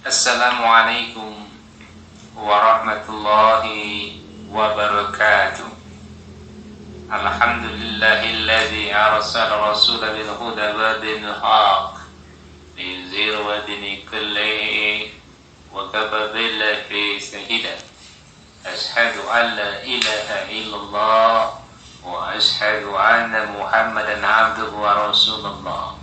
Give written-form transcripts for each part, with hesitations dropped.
Assalamualaikum warahmatullahi wabarakatuh. Alhamdulillahilladzi arsala rasulahu bil huda wa dinil haq liyuzhira wa dini kullihi wa kafa billahi shahida. Ashhadu an la ilaha illallah wa ashhadu anna Muhammadan abduhu wa rasulullah.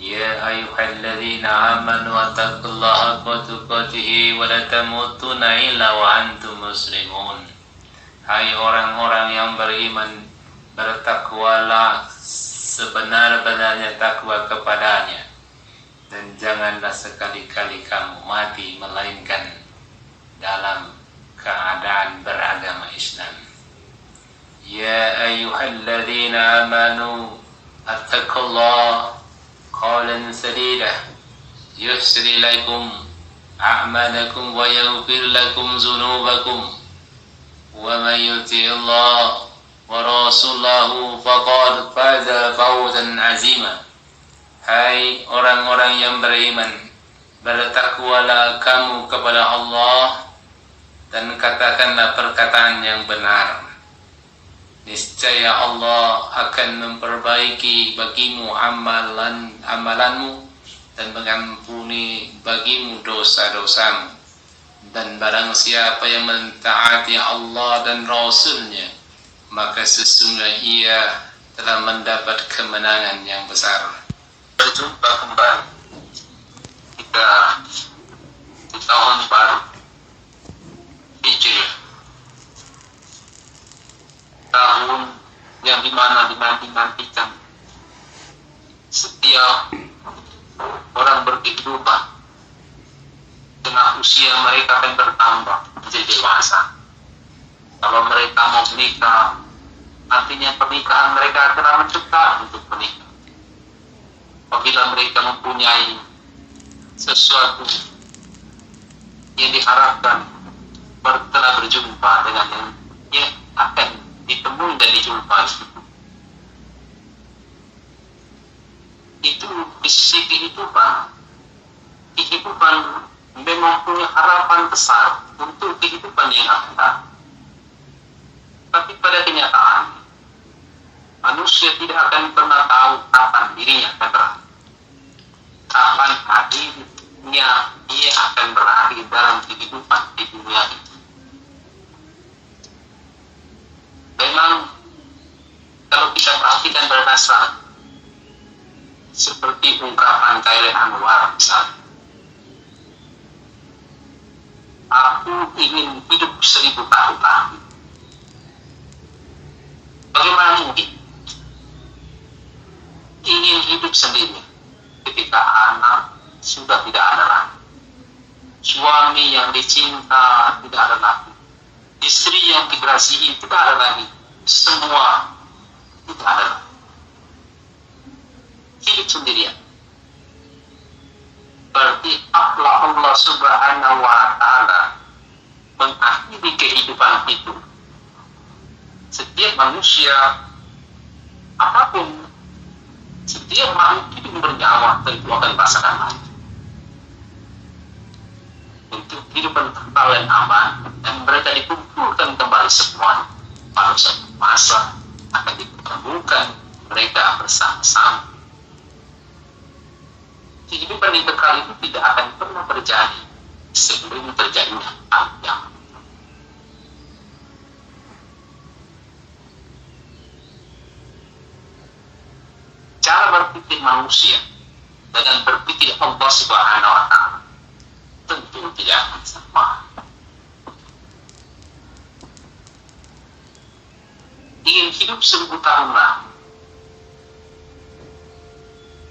Ya ayyuhalladzina amanu wattaqullaha haqqa tuqatih wa la tamutunna illa wa antum muslimun. Hai orang-orang yang beriman, bertakwalah sebenar-benarnya takwa kepadanya, dan janganlah sekali-kali kamu mati melainkan dalam keadaan beragama Islam. Ya ayyuhalladzina amanu attaqullaha قولا سديدا يحسن إليكم أعمالكم ويغفر لكم ذنوبكم ومن يطع الله ورسوله فقد فاز فوزا عظيما. Hai orang-orang yang beriman, bertakwalah kamu kepada Allah dan katakanlah perkataan yang benar. Niscaya Allah akan memperbaiki bagimu amalanmu dan mengampuni bagimu dosa-dosamu. Dan barang siapa yang mentaati Allah dan Rasulnya, maka sesungguhnya ia telah mendapat kemenangan yang besar. Berjumpa kembali kita di tahun baru Hijriah, tahun yang dimana dinanti-nantikan setiap orang berkehidupan. Dengan usia mereka akan bertambah menjadi dewasa. Kalau mereka mau menikah, artinya pernikahan mereka telah mendekat untuk menikah. Apabila mereka mempunyai sesuatu yang diharapkan, telah berjumpa dengan yang akan ditemui dan dijumpai, itu di sisi kehidupan memang punya harapan besar untuk kehidupan yang akan datang. Tapi pada kenyataan, manusia tidak akan pernah tahu kapan dirinya akan berakhir, kapan akhirnya ia akan berakhir dalam kehidupan di dunia ini. Memang kalau kita perhatikan berdasar seperti ungkapan Khairil Anwar misalnya, aku ingin hidup 1000 tahun lagi. Bagaimana mungkin ingin hidup sendiri ketika anak sudah tidak ada lagi, suami yang dicinta tidak ada lagi, istri yang dikasihi tidak ada lagi, semua tidak ada lagi. Hidup sendirian. Berarti Allah Subhanahu wa ta'ala mengakhiri kehidupan itu. Setiap manusia, apapun, setiap makhluk hidup bernyawa tentu akan merasakan hal itu. Untuk kehidupan kekal dan aman, dan mereka dikumpulkan kembali semua pada suatu masa akan dipertemukan mereka bersama-sama. Kehidupan yang kekal itu tidak akan pernah terjadi sebelum terjadinya al-qiyamah. Cara berpikir manusia dengan berpikir Allah Subhanahu wa ta'ala tentu tidak akan sama. Ingin hidup 1000 tahun lagi,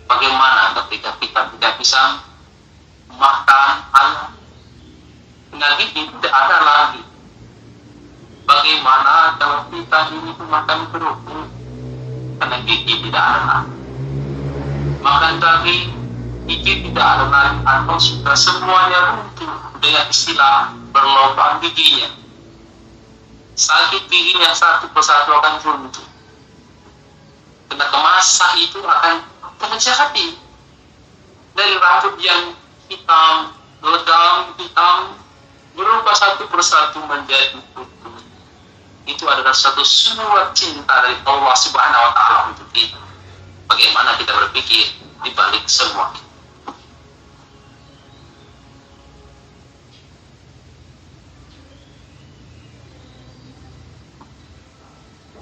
bagaimana ketika kita tidak bisa makan ayam, penyakit itu tidak ada lagi? Bagaimana kalau kita ini makan kerupuk, penyakit itu tidak ada lagi? Makan daging, gigi tidak ada lagi, atau sudah semuanya runtuh dengan istilah berlubang giginya. Sakit giginya satu persatu akan runtuh. Karena kemasan itu akan terjadi dari rambut yang hitam hitam berubah satu persatu menjadi putih. Itu adalah satu surat cinta dari Allah Subhanahu wa Ta'ala untuk kita. Bagaimana kita berpikir di balik semua itu?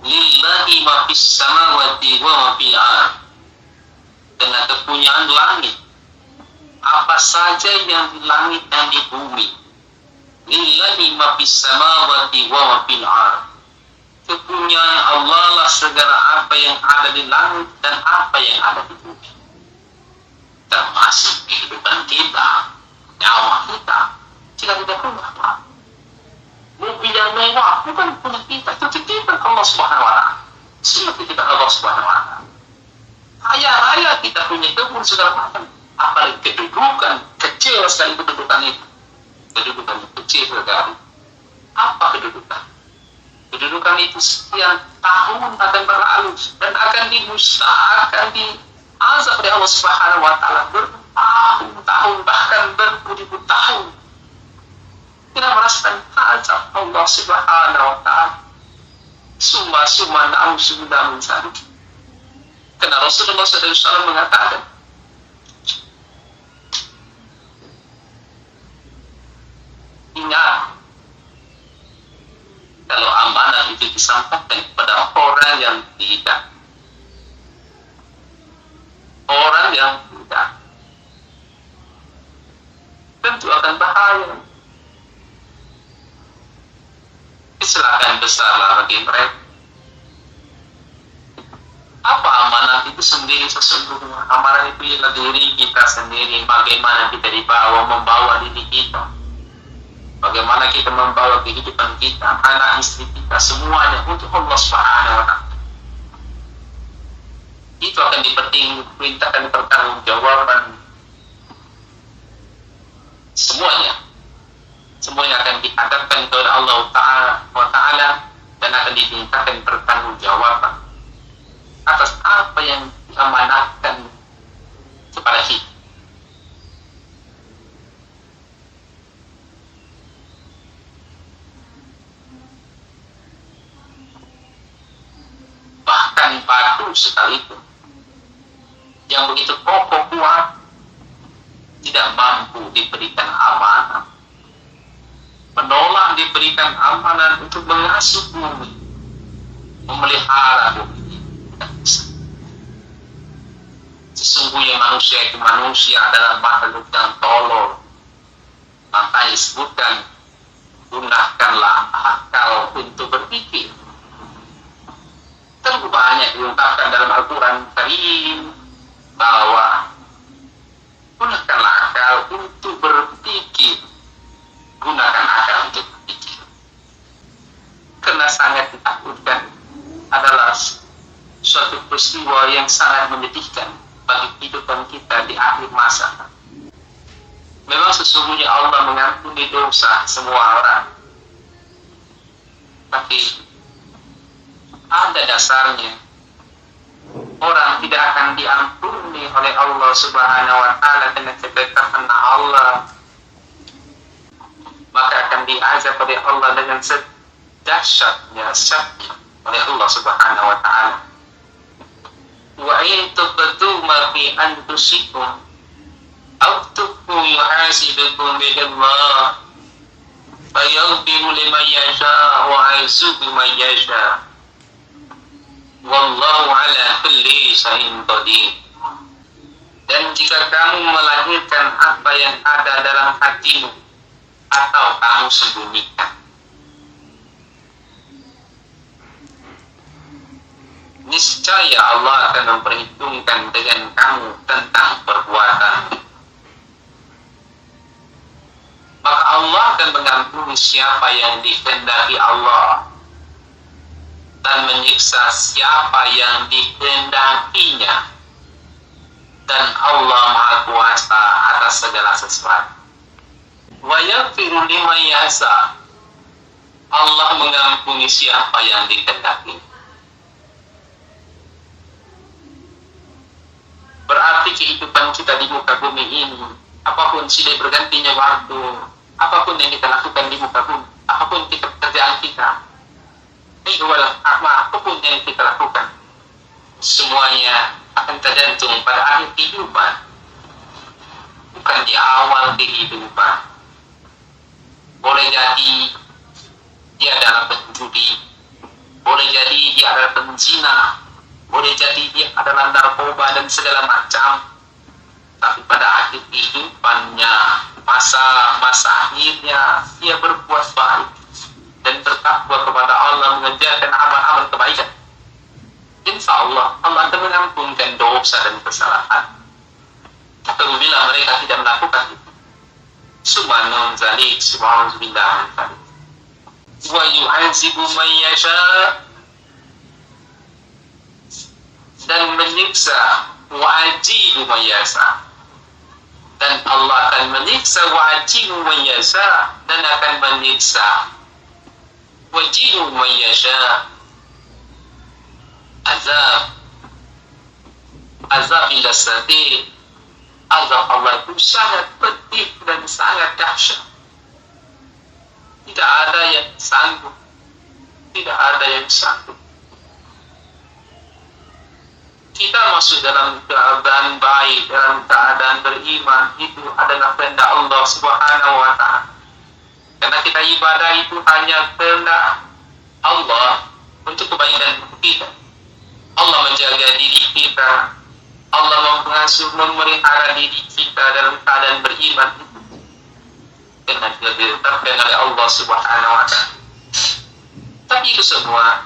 Lillahi ma fis samawati wa ma fil ardh. Dengan kepunyaan langit, apa saja yang di langit dan di bumi. Lillahi ma fis samawati wa ma fil ardh. Kepunyaan Allah lah segala apa yang ada di langit dan apa yang ada di bumi. Termasuk kehidupan kita, nyawa kita. Jika tidak punya apa? Mobil yang mewah bukan punya kita, itu titipan Allah Subhanahu wa Ta'ala. Semua titipan Allah Subhanahu wa Ta'ala. Raya kita punya kebun segala macam. Apalagi kedudukan kecil sekali kedudukan itu. Kedudukan kecil sekali. Apa kedudukan? Kedudukan itu sekian tahun akan berlalu dan akan dimusnah, akan diazab oleh Allah Subhanahu wa Ta'ala bertahun-tahun, bahkan beribu tahun. Kita merasakan azab Allah Subhanahu wa Ta'ala. Summa na'udzubillah min dzalik. Karena Rasulullah SAW mengatakan, ingat, kalau amanah itu disampaikan kepada orang yang tidak, tentu akan bahaya. Kecelakaan besarlah bagi mereka. Apa amanah itu sendiri sesungguhnya? Amanah itu ialah diri kita sendiri. Bagaimana kita membawa diri kita. Bagaimana kita membawa kehidupan kita, anak istri kita, semuanya untuk Allah Subhanahu wa Ta'ala. Itu akan diperintahkan pertanggungjawaban semuanya akan dihadapkan kepada Allah Ta'ala dan akan dimintakan pertanggungjawaban atas apa yang diamanahkan kepada kita. Bahkan batu sekalipun yang begitu kokoh kuat tidak mampu diberikan amanah, menolak diberikan amanah untuk mengasuh bumi, memelihara bumi. Sesungguhnya manusia adalah makhluk yang tolol. Makanya disebutkan, gunakanlah akal untuk berpikir. Terlalu banyak diungkapkan dalam Al-Quran Karim bahwa gunakanlah akal untuk berpikir. Gunakan akal untuk berpikir. Karena sangat ditakutkan adalah suatu peristiwa yang sangat menyedihkan bagi kehidupan kita di akhir masa. Memang sesungguhnya Allah mengampuni dosa semua orang, tapi ada dasarnya orang tidak akan diampuni oleh Allah Subhanahu wa Ta'ala dengan ketetapan Allah, maka akan diazab oleh Allah dengan sedahsyatnya oleh Allah Subhanahu wa Ta'ala. Wa in tubdu ma fi anfusikum aw tukhfu yuhasibukum bihi Allah fayaghfiru liman yasha wa yu'adhibu man yasha wallahu ala kulli syai'in qadir. Dan jika kamu melahirkan apa yang ada dalam hatimu atau kamu sembunyikan, niscaya Allah akan memperhitungkan dengan kamu tentang perbuatan. Maka Allah akan mengampuni siapa yang dikehendaki Allah dan menyiksa siapa yang dikehendakinya. Dan Allah Maha Kuasa atas segala sesuatu. Wa yaghfiru liman yasha. Allah mengampuni siapa yang dikehendaki. Berarti kehidupan kita di muka bumi ini, apapun silih bergantinya waktu, apapun yang kita lakukan di muka bumi, apapun pekerjaan kita, apapun yang kita lakukan, semuanya akan tergantung pada akhir kehidupan, bukan di awal kehidupan. Boleh jadi dia adalah penjudi, boleh jadi dia adalah penzina, boleh jadi dia adalah narkoba dan segala macam. Tapi pada akhir kehidupannya, masa akhirnya, dia berbuat baik dan bertakwa kepada Allah, mengerjakan amal-amal kebaikan. Insya Allah, Allah akan mengampunkan dosa dan kesalahan. Apabila mereka tidak melakukan itu. Subhanallah zalik, subhanallah zalik. Wa yu'azibu man yasha, dan menyiksa wa'ajibu man yasha, dan Allah akan menyiksa wa'ajibu man yasha, dan akan menyiksa wajibu man yasha. Azab ila sadid, azab Allah itu sangat pedih dan sangat dahsyat. Tidak ada yang sanggup, tidak ada yang sanggup. Kita masuk dalam keadaan baik, dalam keadaan beriman, itu adalah kehendak Allah Subhanahu wa ta'ala. Karena kita ibadah itu hanya kehendak Allah untuk kebaikan kita. Allah menjaga diri kita, Allah mengasuh, memelihara diri kita dalam keadaan beriman itu. Karena ditetapkan oleh Allah Subhanahu wa ta'ala. Tapi itu semua,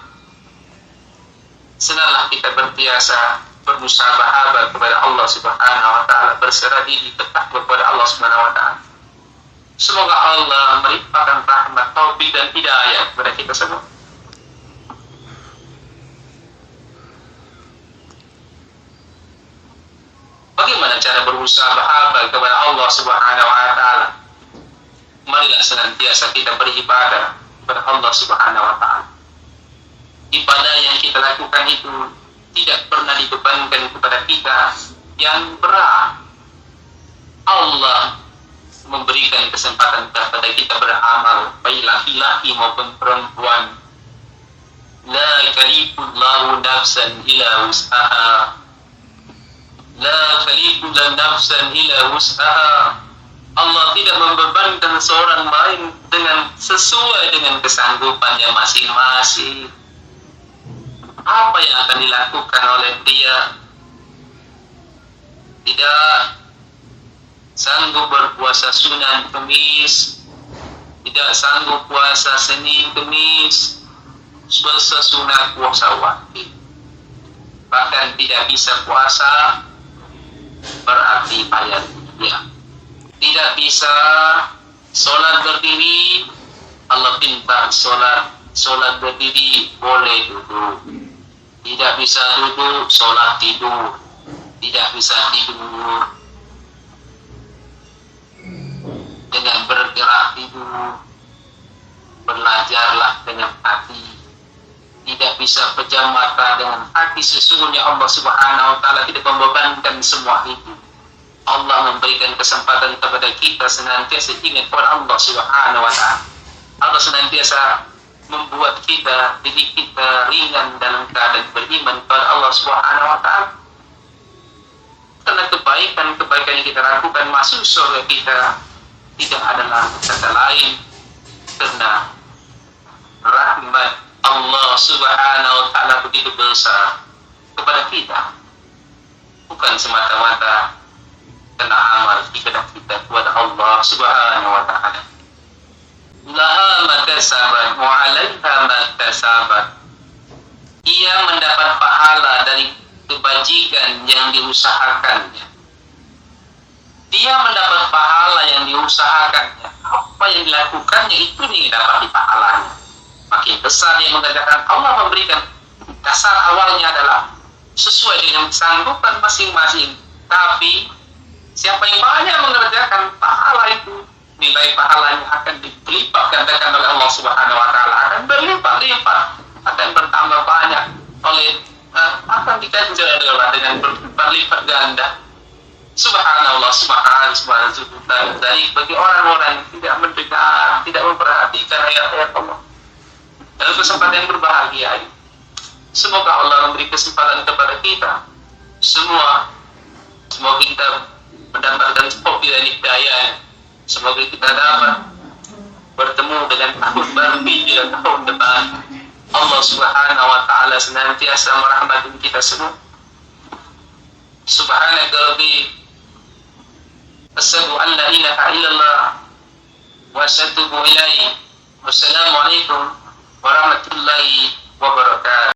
senanglah kita berbiasa bermusabahat kepada Allah Subhanahu wa ta'ala, berserah diri bertakwa kepada Allah Subhanahu wa ta'ala. Semoga Allah melimpahkan rahmat, taufik dan hidayah kepada kita semua. Bagaimana cara bermusabahat kepada Allah Subhanahu wa ta'ala? Marilah senantiasa kita beribadah kepada Allah Subhanahu wa ta'ala. Ibadah yang kita lakukan itu tidak pernah dibebankan kepada kita yang berat. Allah memberikan kesempatan kepada kita beramal, baik laki-laki maupun perempuan. La yukalifullahu nafsan illa wus'aha, la yukalifullahu nafsan illa wus'aha. Allah tidak membebankan seorang lain dengan sesuai dengan kesanggupannya masing-masing. Apa yang akan dilakukan oleh dia? Tidak sanggup berpuasa Sunan Kemis, tidak sanggup puasa Senin Kemis, puasa sunat, puasa wajib, bahkan tidak bisa puasa berarti bayar dia. Tidak bisa sholat berdiri, Allah pinta sholat berdiri boleh duduk. Tidak bisa duduk, sholat tidur. Tidak bisa tidur dengan bergerak tidur. Belajarlah dengan hati. Tidak bisa pejam mata dengan hati. Sesungguhnya Allah Subhanahu wa ta'ala tidak membebankan semua itu. Allah memberikan kesempatan kepada kita senantiasa ingat kepada Allah Subhanahu wa ta'ala. Allah senantiasa membuat diri kita ringan dalam keadaan beriman kepada Allah Subhanahu wa ta'ala. Karena kebaikan yang kita lakukan masuk surga kita tidak adalah kata lain karena rahmat Allah Subhanahu wa ta'ala begitu besar kepada kita, bukan semata-mata karena amal ibadah kita kepada Allah Subhanahu wa ta'ala. Laha makasabat wa 'alaiha makasabat. Ia mendapat pahala dari kebajikan yang diusahakannya. Dia mendapat pahala yang diusahakannya. Apa yang dilakukannya itu yang dapat pahalanya. Makin besar dia mengerjakan, Allah memberikan. Dasar awalnya adalah sesuai dengan sanggupan masing-masing. Tapi siapa yang banyak mengerjakan pahala itu, nilai pahalanya akan dilipat gandakan oleh Allah Subhanahu wa ta'ala, akan berlipat-lipat, akan bertambah banyak akan diganjar dengan berlipat ganda. Subhanallah, subhanallah dari bagi orang-orang yang tidak mendengar, tidak memperhatikan ayat-ayat Allah. Dalam kesempatan yang berbahagia ini, semoga Allah memberi kesempatan kepada kita semua. Semoga kita mendapatkan kopi dan hidayah. Semoga kita dapat bertemu dengan tahun baru hijrah tahun depan. Allah Subhanahu wa taala senantiasa merahmati kita semua. Subhanaka rabbi asyhadu an la ilaha illallah wa asyhadu ilaihi. Wassalamualaikum warahmatullahi wabarakatuh.